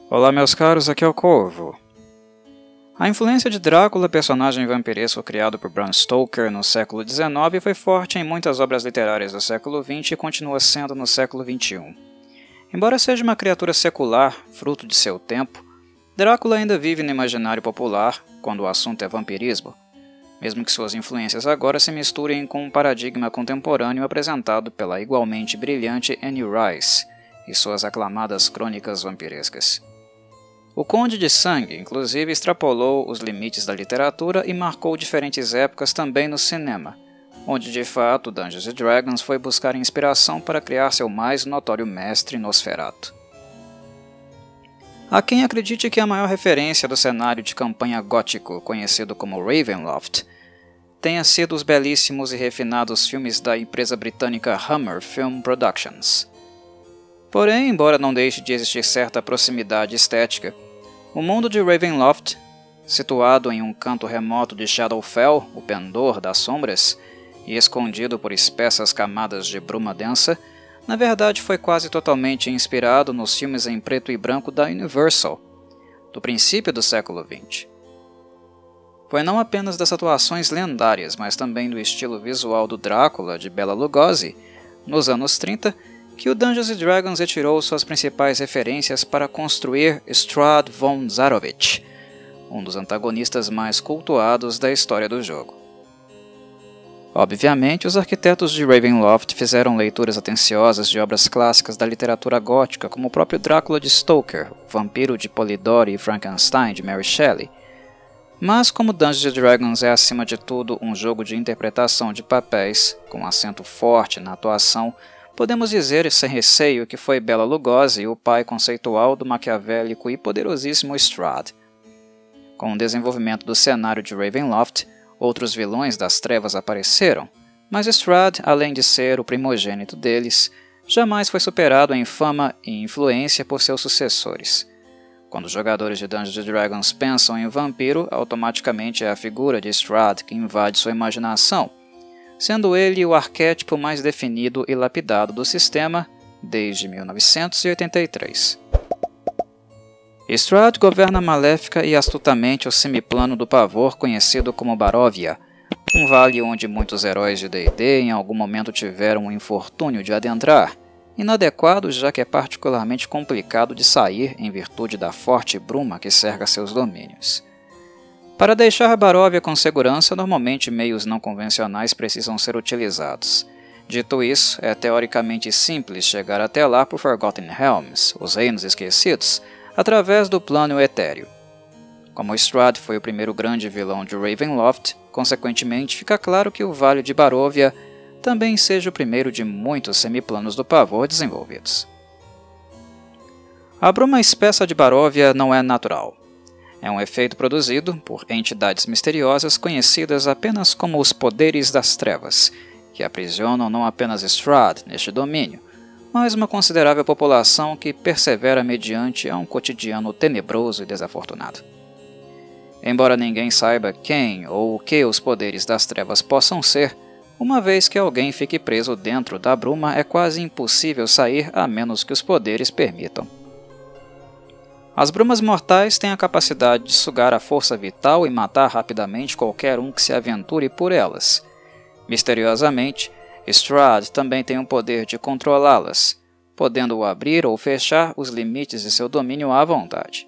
Olá meus caros, aqui é o Corvo. A influência de Drácula, personagem vampiresco criado por Bram Stoker no século XIX, foi forte em muitas obras literárias do século XX e continua sendo no século XXI. Embora seja uma criatura secular, fruto de seu tempo, Drácula ainda vive no imaginário popular quando o assunto é vampirismo, mesmo que suas influências agora se misturem com um paradigma contemporâneo apresentado pela igualmente brilhante Anne Rice e suas aclamadas crônicas vampirescas. O Conde de Sangue, inclusive, extrapolou os limites da literatura e marcou diferentes épocas também no cinema, onde de fato Dungeons & Dragons foi buscar inspiração para criar seu mais notório mestre Nosferatu. Há quem acredite que a maior referência do cenário de campanha gótico, conhecido como Ravenloft, tenha sido os belíssimos e refinados filmes da empresa britânica Hammer Film Productions. Porém, embora não deixe de existir certa proximidade estética, o mundo de Ravenloft, situado em um canto remoto de Shadowfell, o pendor das sombras, e escondido por espessas camadas de bruma densa, na verdade foi quase totalmente inspirado nos filmes em preto e branco da Universal, do princípio do século XX. Foi não apenas das atuações lendárias, mas também do estilo visual do Drácula de Bela Lugosi, nos anos 30, que o Dungeons & Dragons retirou suas principais referências para construir Strahd von Zarovich, um dos antagonistas mais cultuados da história do jogo. Obviamente, os arquitetos de Ravenloft fizeram leituras atenciosas de obras clássicas da literatura gótica, como o próprio Drácula de Stoker, o Vampiro de Polidori e Frankenstein de Mary Shelley. Mas como Dungeons & Dragons é acima de tudo um jogo de interpretação de papéis, com acento forte na atuação, podemos dizer sem receio que foi Bela Lugosi o pai conceitual do maquiavélico e poderosíssimo Strahd. Com o desenvolvimento do cenário de Ravenloft, outros vilões das trevas apareceram, mas Strahd, além de ser o primogênito deles, jamais foi superado em fama e influência por seus sucessores. Quando os jogadores de Dungeons & Dragons pensam em vampiro, automaticamente é a figura de Strahd que invade sua imaginação, sendo ele o arquétipo mais definido e lapidado do sistema desde 1983. Strahd governa maléfica e astutamente o semiplano do pavor conhecido como Baróvia, um vale onde muitos heróis de D&D em algum momento tiveram o infortúnio de adentrar, inadequado já que é particularmente complicado de sair em virtude da forte bruma que cerca seus domínios. Para deixar Baróvia com segurança, normalmente meios não convencionais precisam ser utilizados. Dito isso, é teoricamente simples chegar até lá por Forgotten Realms, os Reinos Esquecidos, através do plano etéreo. Como Strahd foi o primeiro grande vilão de Ravenloft, consequentemente fica claro que o Vale de Baróvia também seja o primeiro de muitos semiplanos do pavor desenvolvidos. A bruma espessa de Baróvia não é natural. É um efeito produzido por entidades misteriosas conhecidas apenas como os Poderes das Trevas, que aprisionam não apenas Strahd neste domínio, mas uma considerável população que persevera mediante a um cotidiano tenebroso e desafortunado. Embora ninguém saiba quem ou o que os Poderes das Trevas possam ser, uma vez que alguém fique preso dentro da bruma é quase impossível sair a menos que os poderes permitam. As brumas mortais têm a capacidade de sugar a força vital e matar rapidamente qualquer um que se aventure por elas. Misteriosamente, Strahd também tem o poder de controlá-las, podendo abrir ou fechar os limites de seu domínio à vontade.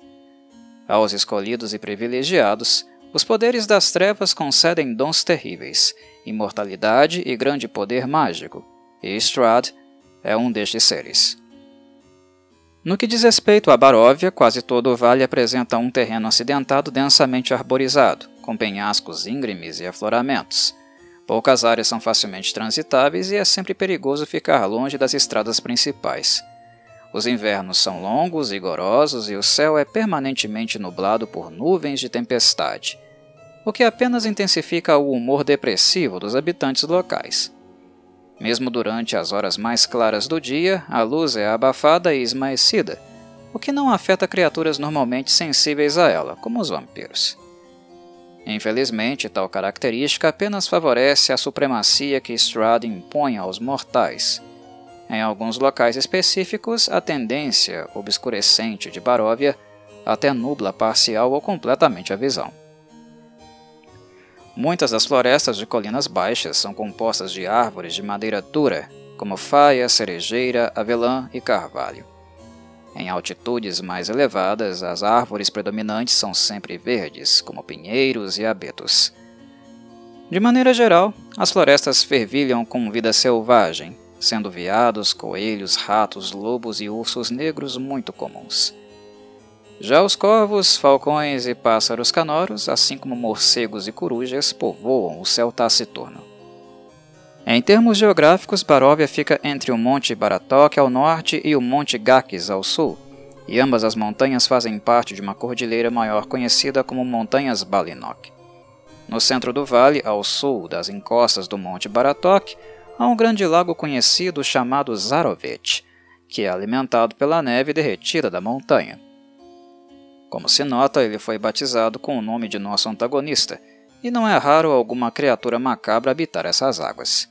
Aos escolhidos e privilegiados, os poderes das trevas concedem dons terríveis, imortalidade e grande poder mágico, e Strahd é um destes seres. No que diz respeito a Baróvia, quase todo o vale apresenta um terreno acidentado densamente arborizado, com penhascos íngremes e afloramentos. Poucas áreas são facilmente transitáveis e é sempre perigoso ficar longe das estradas principais. Os invernos são longos e rigorosos e o céu é permanentemente nublado por nuvens de tempestade, o que apenas intensifica o humor depressivo dos habitantes locais. Mesmo durante as horas mais claras do dia, a luz é abafada e esmaecida, o que não afeta criaturas normalmente sensíveis a ela, como os vampiros. Infelizmente, tal característica apenas favorece a supremacia que Strahd impõe aos mortais. Em alguns locais específicos, a tendência obscurecente de Baróvia até nubla parcial ou completamente a visão. Muitas das florestas de colinas baixas são compostas de árvores de madeira dura, como faia, cerejeira, avelã e carvalho. Em altitudes mais elevadas, as árvores predominantes são sempre verdes, como pinheiros e abetos. De maneira geral, as florestas fervilham com vida selvagem, sendo veados, coelhos, ratos, lobos e ursos negros muito comuns. Já os corvos, falcões e pássaros canoros, assim como morcegos e corujas, povoam o céu taciturno. Em termos geográficos, Baróvia fica entre o Monte Baratok ao norte e o Monte Gakis ao sul, e ambas as montanhas fazem parte de uma cordilheira maior conhecida como Montanhas Balinok. No centro do vale, ao sul das encostas do Monte Baratok, há um grande lago conhecido chamado Zarovich, que é alimentado pela neve derretida da montanha. Como se nota, ele foi batizado com o nome de nosso antagonista, e não é raro alguma criatura macabra habitar essas águas.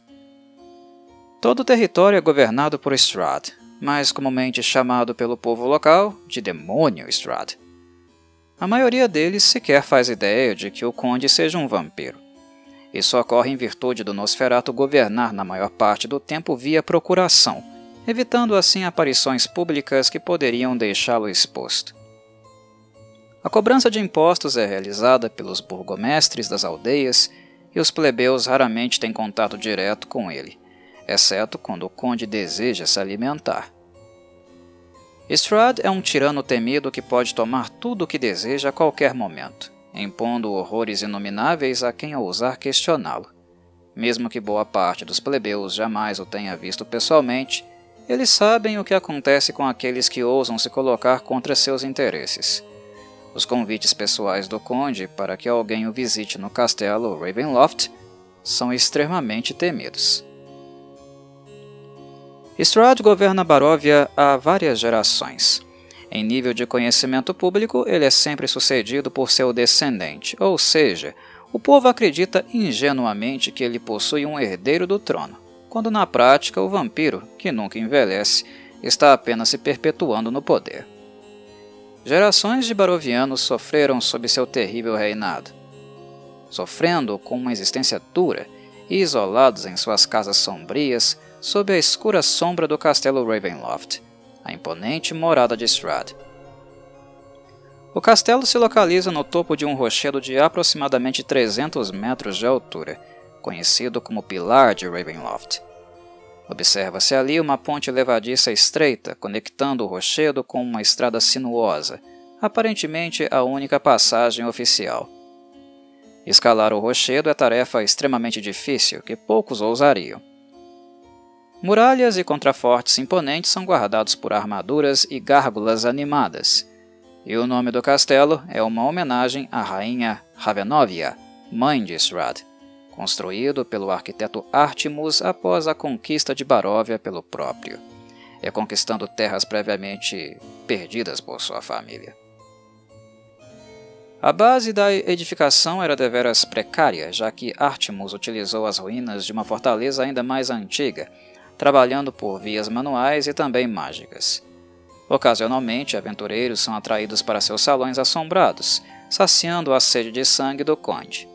Todo o território é governado por Strahd, mais comumente chamado pelo povo local de Demônio Strahd. A maioria deles sequer faz ideia de que o conde seja um vampiro. Isso ocorre em virtude do Nosferatu governar na maior parte do tempo via procuração, evitando assim aparições públicas que poderiam deixá-lo exposto. A cobrança de impostos é realizada pelos burgomestres das aldeias e os plebeus raramente têm contato direto com ele, exceto quando o conde deseja se alimentar. Strahd é um tirano temido que pode tomar tudo o que deseja a qualquer momento, impondo horrores inomináveis a quem ousar questioná-lo. Mesmo que boa parte dos plebeus jamais o tenha visto pessoalmente, eles sabem o que acontece com aqueles que ousam se colocar contra seus interesses. Os convites pessoais do conde para que alguém o visite no castelo Ravenloft são extremamente temidos. Strahd governa Baróvia há várias gerações. Em nível de conhecimento público, ele é sempre sucedido por seu descendente, ou seja, o povo acredita ingenuamente que ele possui um herdeiro do trono, quando na prática o vampiro, que nunca envelhece, está apenas se perpetuando no poder. Gerações de barovianos sofreram sob seu terrível reinado, sofrendo com uma existência dura e isolados em suas casas sombrias sob a escura sombra do castelo Ravenloft, a imponente morada de Strahd. O castelo se localiza no topo de um rochedo de aproximadamente 300 metros de altura, conhecido como Pilar de Ravenloft. Observa-se ali uma ponte levadiça estreita, conectando o rochedo com uma estrada sinuosa, aparentemente a única passagem oficial. Escalar o rochedo é tarefa extremamente difícil, que poucos ousariam. Muralhas e contrafortes imponentes são guardados por armaduras e gárgulas animadas, e o nome do castelo é uma homenagem à rainha Ravenovia, mãe de Strahd, construído pelo arquiteto Artemus após a conquista de Baróvia pelo próprio, reconquistando terras previamente perdidas por sua família. A base da edificação era deveras precária, já que Artemus utilizou as ruínas de uma fortaleza ainda mais antiga, trabalhando por vias manuais e também mágicas. Ocasionalmente, aventureiros são atraídos para seus salões assombrados, saciando a sede de sangue do conde.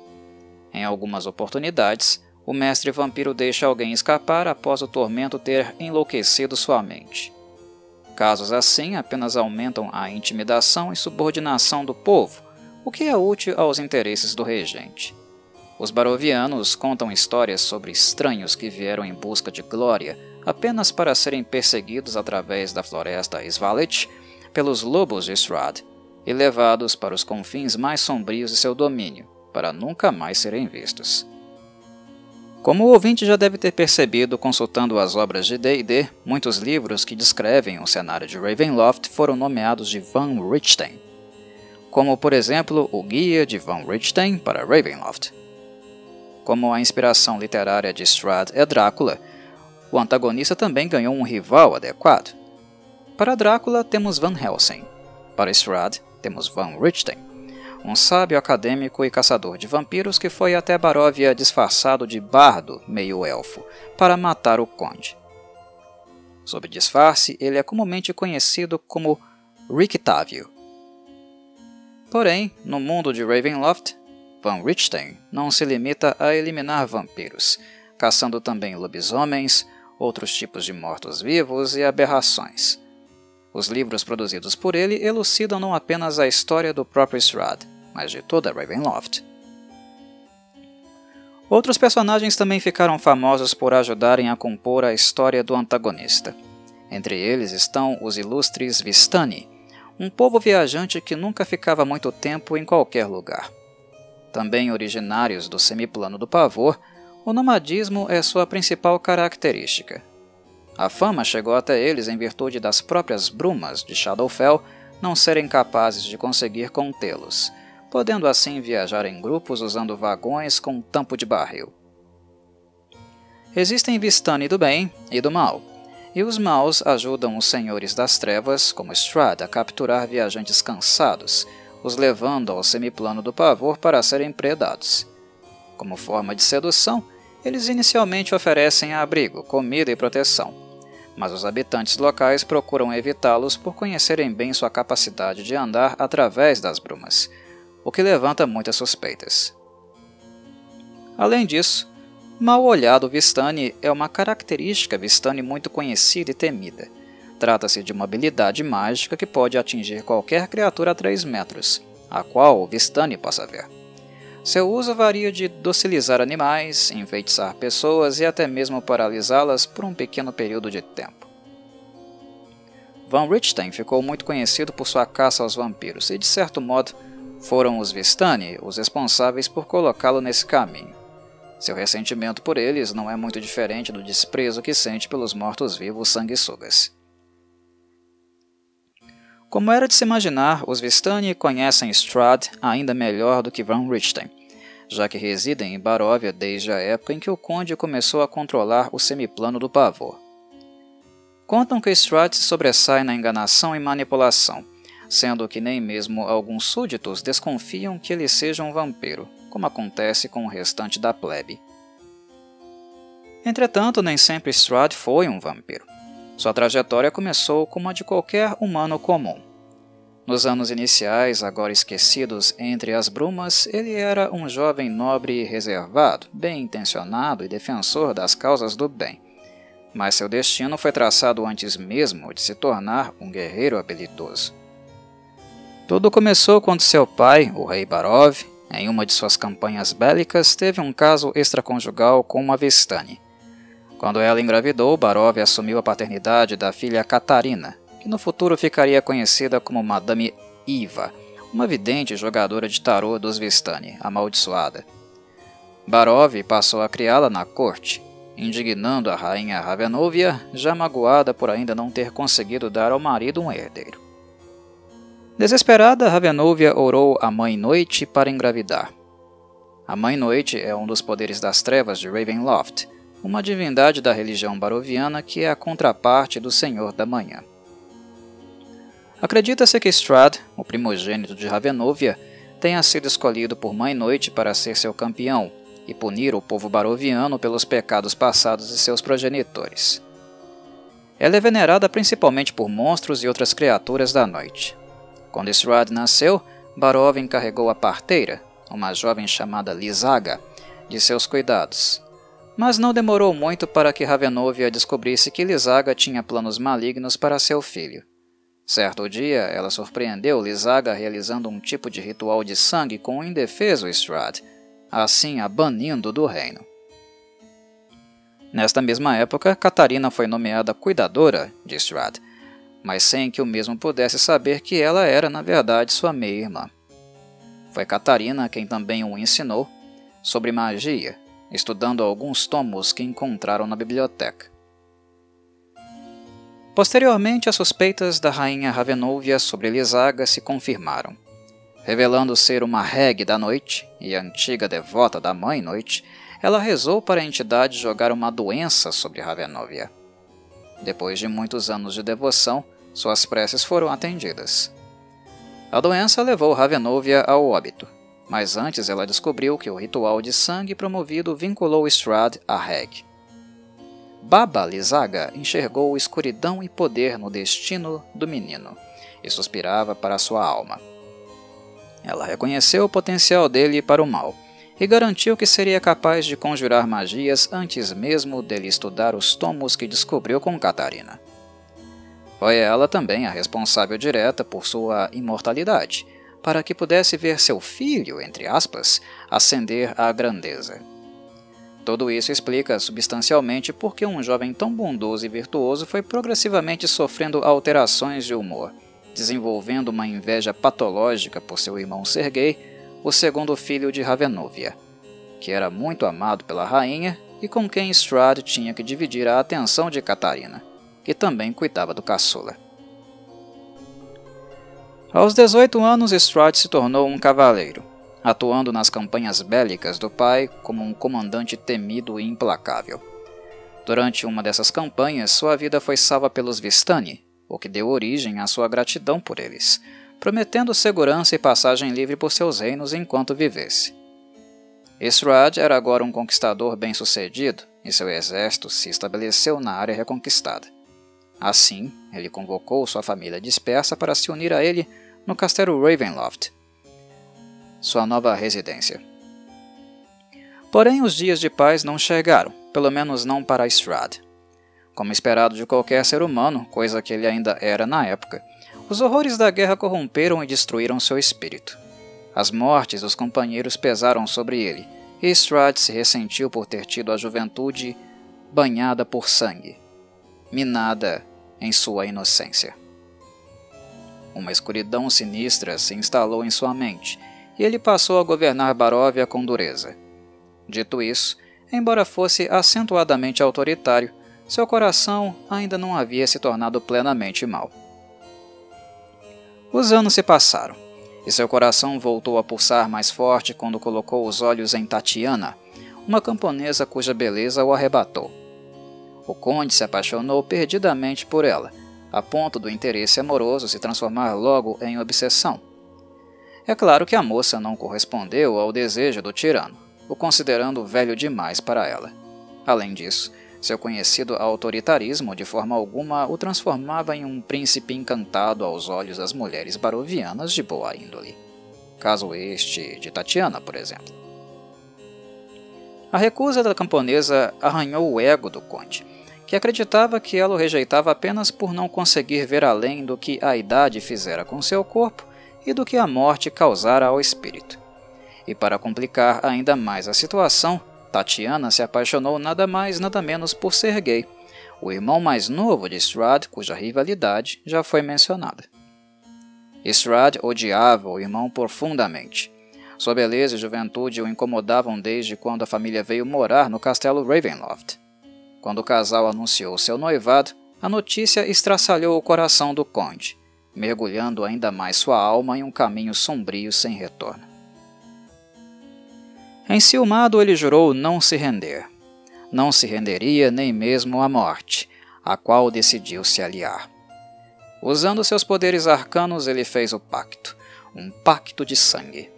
Em algumas oportunidades, o mestre vampiro deixa alguém escapar após o tormento ter enlouquecido sua mente. Casos assim apenas aumentam a intimidação e subordinação do povo, o que é útil aos interesses do regente. Os barovianos contam histórias sobre estranhos que vieram em busca de glória apenas para serem perseguidos através da floresta Svalich pelos lobos de Strahd e levados para os confins mais sombrios de seu domínio, para nunca mais serem vistos. Como o ouvinte já deve ter percebido consultando as obras de D&D, muitos livros que descrevem o cenário de Ravenloft foram nomeados de Van Richten, como por exemplo o Guia de Van Richten para Ravenloft. Como a inspiração literária de Strahd é Drácula, o antagonista também ganhou um rival adequado. Para Drácula temos Van Helsing, para Strahd temos Van Richten, um sábio acadêmico e caçador de vampiros que foi até Baróvia disfarçado de bardo meio-elfo para matar o conde. Sob disfarce, ele é comumente conhecido como Rictavio. Porém, no mundo de Ravenloft, Van Richten não se limita a eliminar vampiros, caçando também lobisomens, outros tipos de mortos-vivos e aberrações. Os livros produzidos por ele elucidam não apenas a história do próprio Strahd, mas de toda Ravenloft. Outros personagens também ficaram famosos por ajudarem a compor a história do antagonista. Entre eles estão os ilustres Vistani, um povo viajante que nunca ficava muito tempo em qualquer lugar. Também originários do Semiplano do Pavor, o nomadismo é sua principal característica. A fama chegou até eles em virtude das próprias brumas de Shadowfell não serem capazes de conseguir contê-los, podendo assim viajar em grupos usando vagões com tampo de barril. Existem Vistani do bem e do mal, e os maus ajudam os senhores das trevas, como Strahd, a capturar viajantes cansados, os levando ao Semiplano do Pavor para serem predados. Como forma de sedução, eles inicialmente oferecem abrigo, comida e proteção, mas os habitantes locais procuram evitá-los por conhecerem bem sua capacidade de andar através das brumas, o que levanta muitas suspeitas. Além disso, mal-olhado Vistani é uma característica Vistani muito conhecida e temida. Trata-se de uma habilidade mágica que pode atingir qualquer criatura a 3 metros, a qual o Vistani possa ver. Seu uso varia de docilizar animais, enfeitiçar pessoas e até mesmo paralisá-las por um pequeno período de tempo. Van Richten ficou muito conhecido por sua caça aos vampiros e, de certo modo, foram os Vistani os responsáveis por colocá-lo nesse caminho. Seu ressentimento por eles não é muito diferente do desprezo que sente pelos mortos-vivos sanguessugas. Como era de se imaginar, os Vistani conhecem Strahd ainda melhor do que Van Richten, já que residem em Baróvia desde a época em que o Conde começou a controlar o Semiplano do Pavor. Contam que Strahd se sobressai na enganação e manipulação, sendo que nem mesmo alguns súditos desconfiam que ele seja um vampiro, como acontece com o restante da plebe. Entretanto, nem sempre Strahd foi um vampiro. Sua trajetória começou como a de qualquer humano comum. Nos anos iniciais, agora esquecidos entre as brumas, ele era um jovem nobre e reservado, bem-intencionado e defensor das causas do bem. Mas seu destino foi traçado antes mesmo de se tornar um guerreiro habilidoso. Tudo começou quando seu pai, o rei Barov, em uma de suas campanhas bélicas, teve um caso extraconjugal com uma Vistani. Quando ela engravidou, Barov assumiu a paternidade da filha Catarina, que no futuro ficaria conhecida como Madame Iva, uma vidente jogadora de tarô dos Vistani, amaldiçoada. Barov passou a criá-la na corte, indignando a rainha Ravenovia, já magoada por ainda não ter conseguido dar ao marido um herdeiro. Desesperada, Ravenovia orou a Mãe Noite para engravidar. A Mãe Noite é um dos poderes das trevas de Ravenloft, uma divindade da religião baroviana que é a contraparte do Senhor da Manhã. Acredita-se que Strahd, o primogênito de Ravenovia, tenha sido escolhido por Mãe Noite para ser seu campeão e punir o povo baroviano pelos pecados passados de seus progenitores. Ela é venerada principalmente por monstros e outras criaturas da noite. Quando Strahd nasceu, Barov encarregou a parteira, uma jovem chamada Lysaga, de seus cuidados. Mas não demorou muito para que Ravenovia descobrisse que Lysaga tinha planos malignos para seu filho. Certo dia, ela surpreendeu Lysaga realizando um tipo de ritual de sangue com o indefeso Strahd, assim a banindo do reino. Nesta mesma época, Catarina foi nomeada cuidadora de Strahd, mas sem que o mesmo pudesse saber que ela era, na verdade, sua meia-irmã. Foi Catarina quem também o ensinou sobre magia, estudando alguns tomos que encontraram na biblioteca. Posteriormente, as suspeitas da rainha Ravenovia sobre Lysaga se confirmaram. Revelando ser uma regue da noite e antiga devota da Mãe Noite, ela rezou para a entidade jogar uma doença sobre Ravenovia. Depois de muitos anos de devoção, suas preces foram atendidas. A doença levou Ravenovia ao óbito, mas antes ela descobriu que o ritual de sangue promovido vinculou Strahd a Reg. Baba Lysaga enxergou escuridão e poder no destino do menino e suspirava para sua alma. Ela reconheceu o potencial dele para o mal e garantiu que seria capaz de conjurar magias antes mesmo dele estudar os tomos que descobriu com Catarina. Foi ela também a responsável direta por sua imortalidade, para que pudesse ver seu filho, entre aspas, ascender à grandeza. Tudo isso explica substancialmente por que um jovem tão bondoso e virtuoso foi progressivamente sofrendo alterações de humor, desenvolvendo uma inveja patológica por seu irmão Sergei, o segundo filho de Ravenovia, que era muito amado pela rainha e com quem Strahd tinha que dividir a atenção de Catarina, que também cuidava do caçula. Aos 18 anos, Strahd se tornou um cavaleiro, atuando nas campanhas bélicas do pai como um comandante temido e implacável. Durante uma dessas campanhas, sua vida foi salva pelos Vistani, o que deu origem à sua gratidão por eles, prometendo segurança e passagem livre por seus reinos enquanto vivesse. Strahd era agora um conquistador bem-sucedido e seu exército se estabeleceu na área reconquistada. Assim, ele convocou sua família dispersa para se unir a ele no castelo Ravenloft, sua nova residência. Porém, os dias de paz não chegaram, pelo menos não para Strahd. Como esperado de qualquer ser humano, coisa que ele ainda era na época, os horrores da guerra corromperam e destruíram seu espírito. As mortes dos companheiros pesaram sobre ele, e Strahd se ressentiu por ter tido a juventude banhada por sangue, minada em sua inocência. Uma escuridão sinistra se instalou em sua mente, e ele passou a governar Baróvia com dureza. Dito isso, embora fosse acentuadamente autoritário, seu coração ainda não havia se tornado plenamente mau. Os anos se passaram, e seu coração voltou a pulsar mais forte quando colocou os olhos em Tatiana, uma camponesa cuja beleza o arrebatou. O conde se apaixonou perdidamente por ela, a ponto do interesse amoroso se transformar logo em obsessão. É claro que a moça não correspondeu ao desejo do tirano, o considerando velho demais para ela. Além disso, seu conhecido autoritarismo de forma alguma o transformava em um príncipe encantado aos olhos das mulheres barovianas de boa índole. Caso este de Tatiana, por exemplo. A recusa da camponesa arranhou o ego do conde, que acreditava que ela o rejeitava apenas por não conseguir ver além do que a idade fizera com seu corpo e do que a morte causara ao espírito. E para complicar ainda mais a situação, Tatiana se apaixonou nada mais nada menos por Sergei, o irmão mais novo de Strahd, cuja rivalidade já foi mencionada. Strahd odiava o irmão profundamente. Sua beleza e juventude o incomodavam desde quando a família veio morar no castelo Ravenloft. Quando o casal anunciou seu noivado, a notícia estraçalhou o coração do conde, mergulhando ainda mais sua alma em um caminho sombrio sem retorno. Enciumado, ele jurou não se render. Não se renderia nem mesmo à morte, a qual decidiu se aliar. Usando seus poderes arcanos, ele fez o pacto, um pacto de sangue.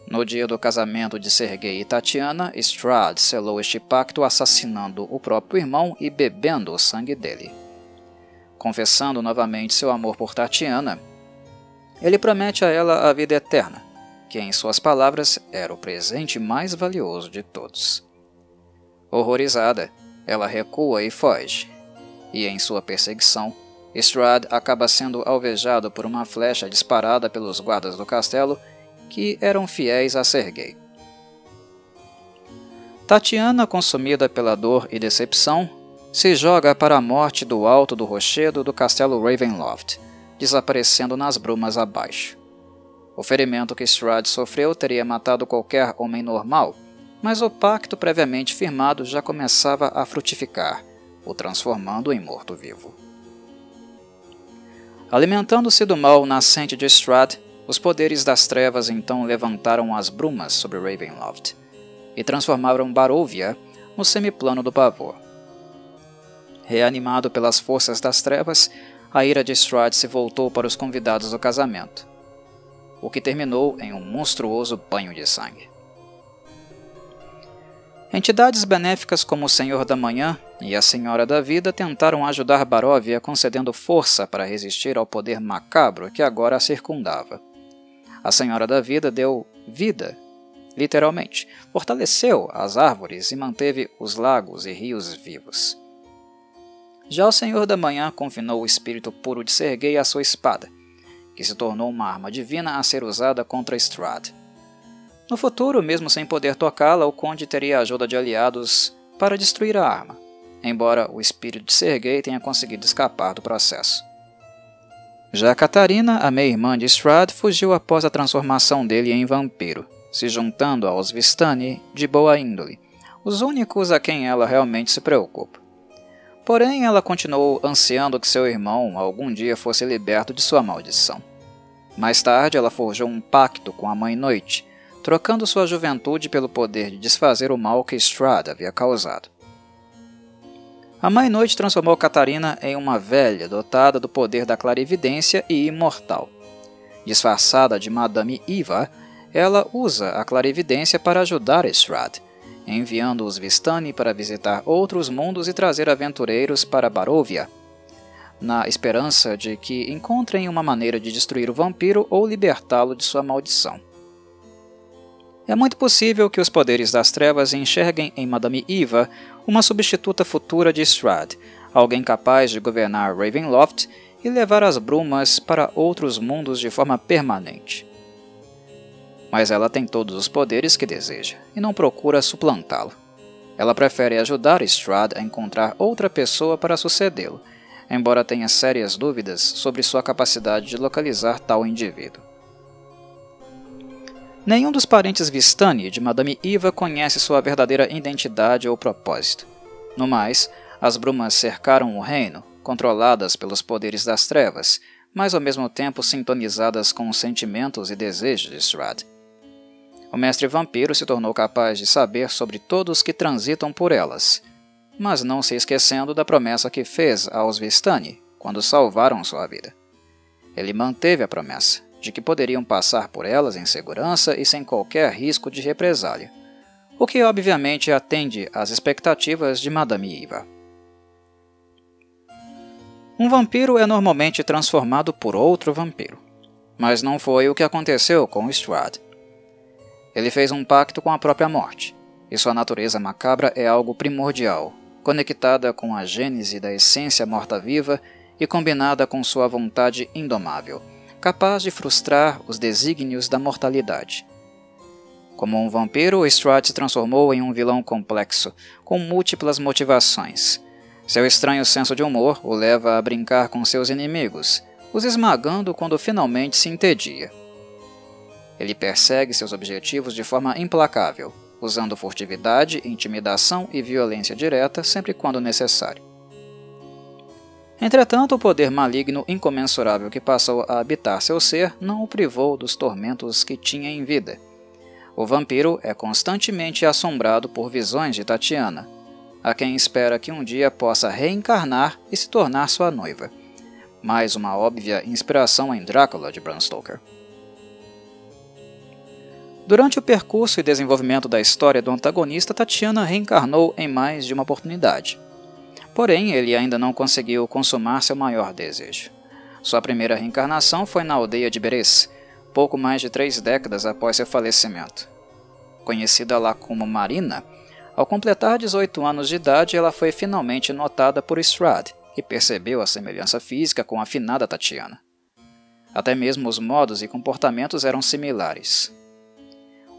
No dia do casamento de Sergei e Tatiana, Strahd selou este pacto assassinando o próprio irmão e bebendo o sangue dele. Confessando novamente seu amor por Tatiana, ele promete a ela a vida eterna, que em suas palavras era o presente mais valioso de todos. Horrorizada, ela recua e foge, e em sua perseguição, Strahd acaba sendo alvejado por uma flecha disparada pelos guardas do castelo que eram fiéis a Sergei. Tatiana, consumida pela dor e decepção, se joga para a morte do alto do rochedo do castelo Ravenloft, desaparecendo nas brumas abaixo. O ferimento que Strahd sofreu teria matado qualquer homem normal, mas o pacto previamente firmado já começava a frutificar, o transformando em morto-vivo. Alimentando-se do mal nascente de Strahd, os poderes das trevas então levantaram as brumas sobre Ravenloft e transformaram Baróvia no semiplano do pavor. Reanimado pelas forças das trevas, a ira de Strahd se voltou para os convidados do casamento, o que terminou em um monstruoso banho de sangue. Entidades benéficas como o Senhor da Manhã e a Senhora da Vida tentaram ajudar Baróvia concedendo força para resistir ao poder macabro que agora a circundava. A Senhora da Vida deu vida, literalmente, fortaleceu as árvores e manteve os lagos e rios vivos. Já o Senhor da Manhã confinou o espírito puro de Sergei à sua espada, que se tornou uma arma divina a ser usada contra Strahd. No futuro, mesmo sem poder tocá-la, o conde teria a ajuda de aliados para destruir a arma, embora o espírito de Sergei tenha conseguido escapar do processo. Já Catarina, a meia-irmã de Strahd, fugiu após a transformação dele em vampiro, se juntando aos Vistani de boa índole, os únicos a quem ela realmente se preocupa. Porém, ela continuou ansiando que seu irmão algum dia fosse liberto de sua maldição. Mais tarde, ela forjou um pacto com a Mãe Noite, trocando sua juventude pelo poder de desfazer o mal que Strahd havia causado. A Mãe Noite transformou Catarina em uma velha dotada do poder da clarividência e imortal. Disfarçada de Madame Eva, ela usa a clarividência para ajudar Strahd, enviando os Vistani para visitar outros mundos e trazer aventureiros para Barovia, na esperança de que encontrem uma maneira de destruir o vampiro ou libertá-lo de sua maldição. É muito possível que os poderes das trevas enxerguem em Madame Eva uma substituta futura de Strahd, alguém capaz de governar Ravenloft e levar as brumas para outros mundos de forma permanente. Mas ela tem todos os poderes que deseja, e não procura suplantá-lo. Ela prefere ajudar Strahd a encontrar outra pessoa para sucedê-lo, embora tenha sérias dúvidas sobre sua capacidade de localizar tal indivíduo. Nenhum dos parentes Vistani de Madame Eva conhece sua verdadeira identidade ou propósito. No mais, as brumas cercaram o reino, controladas pelos poderes das trevas, mas ao mesmo tempo sintonizadas com os sentimentos e desejos de Strahd. O mestre vampiro se tornou capaz de saber sobre todos que transitam por elas, mas não se esquecendo da promessa que fez aos Vistani quando salvaram sua vida. Ele manteve a promessa de que poderiam passar por elas em segurança e sem qualquer risco de represália, o que obviamente atende às expectativas de Madame Eva. Um vampiro é normalmente transformado por outro vampiro, mas não foi o que aconteceu com Strahd. Ele fez um pacto com a própria morte, e sua natureza macabra é algo primordial, conectada com a gênese da essência morta-viva e combinada com sua vontade indomável, capaz de frustrar os desígnios da mortalidade. Como um vampiro, Strahd se transformou em um vilão complexo, com múltiplas motivações. Seu estranho senso de humor o leva a brincar com seus inimigos, os esmagando quando finalmente se entedia. Ele persegue seus objetivos de forma implacável, usando furtividade, intimidação e violência direta sempre quando necessário. Entretanto, o poder maligno incomensurável que passou a habitar seu ser não o privou dos tormentos que tinha em vida. O vampiro é constantemente assombrado por visões de Tatiana, a quem espera que um dia possa reencarnar e se tornar sua noiva. Mais uma óbvia inspiração em Drácula de Bram Stoker. Durante o percurso e desenvolvimento da história do antagonista, Tatiana reencarnou em mais de uma oportunidade. Porém, ele ainda não conseguiu consumar seu maior desejo. Sua primeira reencarnação foi na aldeia de Berez, pouco mais de 3 décadas após seu falecimento. Conhecida lá como Marina, ao completar 18 anos de idade, ela foi finalmente notada por Strahd, que percebeu a semelhança física com a afinada Tatiana. Até mesmo os modos e comportamentos eram similares.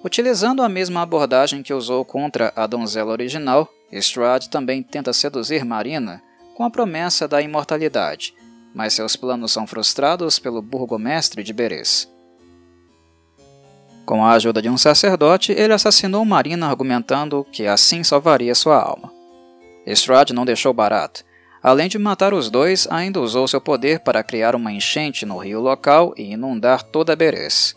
Utilizando a mesma abordagem que usou contra a donzela original, Strahd também tenta seduzir Marina com a promessa da imortalidade, mas seus planos são frustrados pelo burgomestre de Berez. Com a ajuda de um sacerdote, ele assassinou Marina argumentando que assim salvaria sua alma. Strahd não deixou barato. Além de matar os dois, ainda usou seu poder para criar uma enchente no rio local e inundar toda Berez.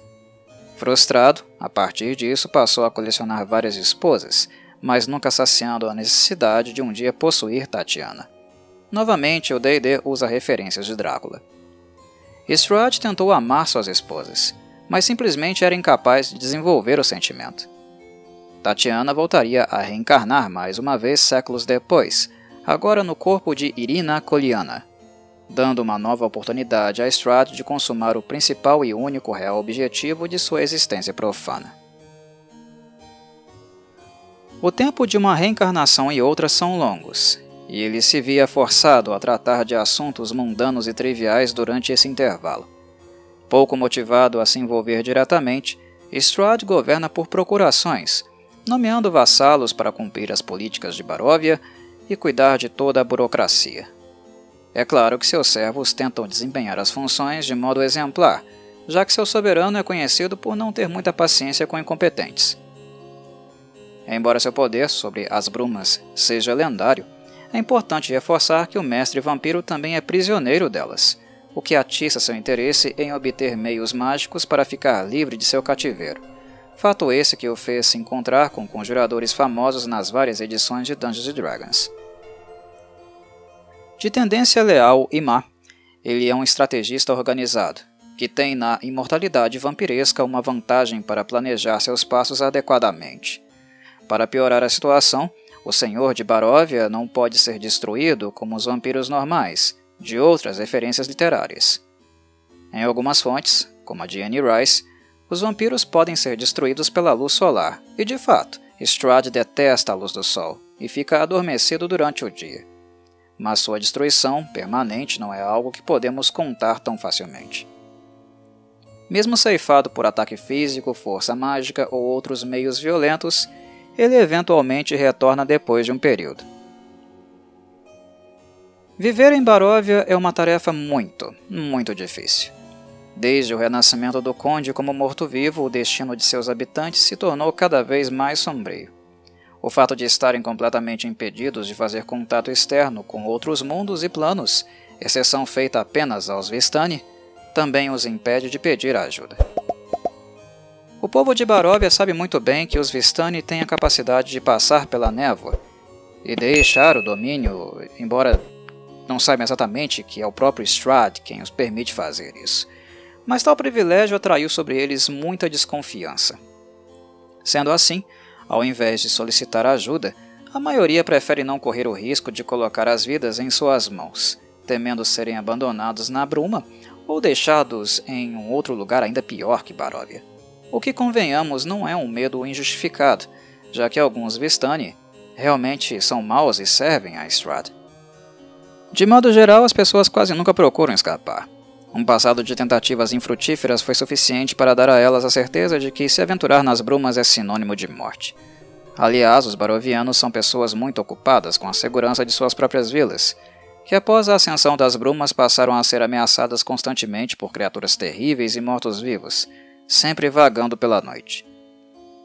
Frustrado, a partir disso passou a colecionar várias esposas, mas nunca saciando a necessidade de um dia possuir Tatiana. Novamente, o D&D usa referências de Drácula. Strahd tentou amar suas esposas, mas simplesmente era incapaz de desenvolver o sentimento. Tatiana voltaria a reencarnar mais uma vez séculos depois, agora no corpo de Irina Koliana. dando uma nova oportunidade a Strahd de consumar o principal e único real objetivo de sua existência profana. O tempo de uma reencarnação e outra são longos, e ele se via forçado a tratar de assuntos mundanos e triviais durante esse intervalo. Pouco motivado a se envolver diretamente, Strahd governa por procurações, nomeando vassalos para cumprir as políticas de Baróvia e cuidar de toda a burocracia. É claro que seus servos tentam desempenhar as funções de modo exemplar, já que seu soberano é conhecido por não ter muita paciência com incompetentes. Embora seu poder sobre as brumas seja lendário, é importante reforçar que o mestre vampiro também é prisioneiro delas, o que atiça seu interesse em obter meios mágicos para ficar livre de seu cativeiro. Fato esse que o fez se encontrar com conjuradores famosos nas várias edições de Dungeons & Dragons. De tendência leal e má, ele é um estrategista organizado, que tem na imortalidade vampiresca uma vantagem para planejar seus passos adequadamente. Para piorar a situação, o Senhor de Baróvia não pode ser destruído como os vampiros normais, de outras referências literárias. Em algumas fontes, como a de Anne Rice, os vampiros podem ser destruídos pela luz solar, e de fato, Strahd detesta a luz do sol e fica adormecido durante o dia. Mas sua destruição permanente não é algo que podemos contar tão facilmente. Mesmo ceifado por ataque físico, força mágica ou outros meios violentos, ele eventualmente retorna depois de um período. Viver em Baróvia é uma tarefa muito difícil. Desde o renascimento do Conde como morto-vivo, o destino de seus habitantes se tornou cada vez mais sombrio. O fato de estarem completamente impedidos de fazer contato externo com outros mundos e planos, exceção feita apenas aos Vistani, também os impede de pedir ajuda. O povo de Baróvia sabe muito bem que os Vistani têm a capacidade de passar pela névoa e deixar o domínio, embora não saibam exatamente que é o próprio Strahd quem os permite fazer isso. Mas tal privilégio atraiu sobre eles muita desconfiança. Sendo assim, ao invés de solicitar ajuda, a maioria prefere não correr o risco de colocar as vidas em suas mãos, temendo serem abandonados na bruma ou deixados em um outro lugar ainda pior que Baróvia. O que, convenhamos, não é um medo injustificado, já que alguns Vistani realmente são maus e servem a Strahd. De modo geral, as pessoas quase nunca procuram escapar. Um passado de tentativas infrutíferas foi suficiente para dar a elas a certeza de que se aventurar nas brumas é sinônimo de morte. Aliás, os barovianos são pessoas muito ocupadas com a segurança de suas próprias vilas, que após a ascensão das brumas passaram a ser ameaçadas constantemente por criaturas terríveis e mortos-vivos, sempre vagando pela noite.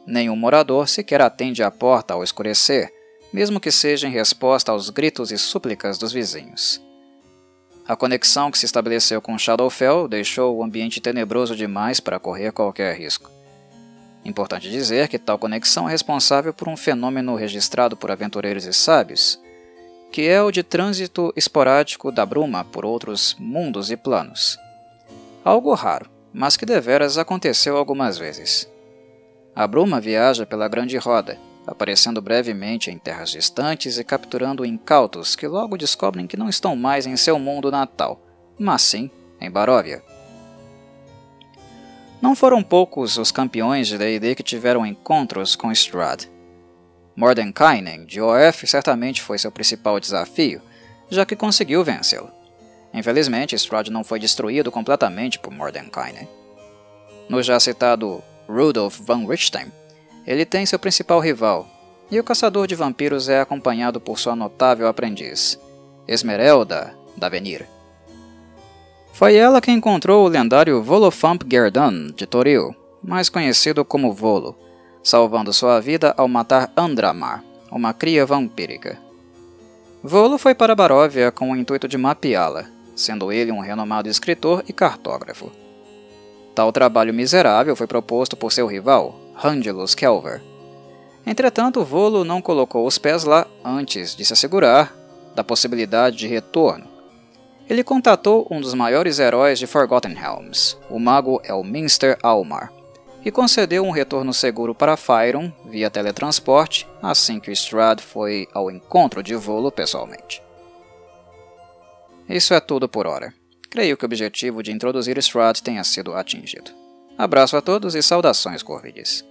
Nenhum morador sequer atende à porta ao escurecer, mesmo que seja em resposta aos gritos e súplicas dos vizinhos. A conexão que se estabeleceu com Shadowfell deixou o ambiente tenebroso demais para correr qualquer risco. Importante dizer que tal conexão é responsável por um fenômeno registrado por aventureiros e sábios, que é o de trânsito esporádico da bruma por outros mundos e planos. Algo raro, mas que deveras aconteceu algumas vezes. A bruma viaja pela Grande Roda, aparecendo brevemente em terras distantes e capturando incautos que logo descobrem que não estão mais em seu mundo natal, mas sim em Baróvia. Não foram poucos os campeões de D&D que tiveram encontros com Strahd. Mordenkainen, de OF, certamente foi seu principal desafio, já que conseguiu vencê-lo. Infelizmente, Strahd não foi destruído completamente por Mordenkainen. No já citado Rudolf van Richten, ele tem seu principal rival, e o caçador de vampiros é acompanhado por sua notável aprendiz, Esmeralda d'Avenir. Foi ela quem encontrou o lendário Volofamp Gerdun de Toril, mais conhecido como Volo, salvando sua vida ao matar Andramar, uma cria vampírica. Volo foi para Baróvia com o intuito de mapeá-la, sendo ele um renomado escritor e cartógrafo. Tal trabalho miserável foi proposto por seu rival, Rangelus Kelver. Entretanto, Volo não colocou os pés lá antes de se assegurar da possibilidade de retorno. Ele contatou um dos maiores heróis de Forgotten Realms, o mago Elminster Almar, que concedeu um retorno seguro para Faerun via teletransporte assim que Strahd foi ao encontro de Volo pessoalmente. Isso é tudo por hora. Creio que o objetivo de introduzir Strahd tenha sido atingido. Abraço a todos e saudações, Corvides.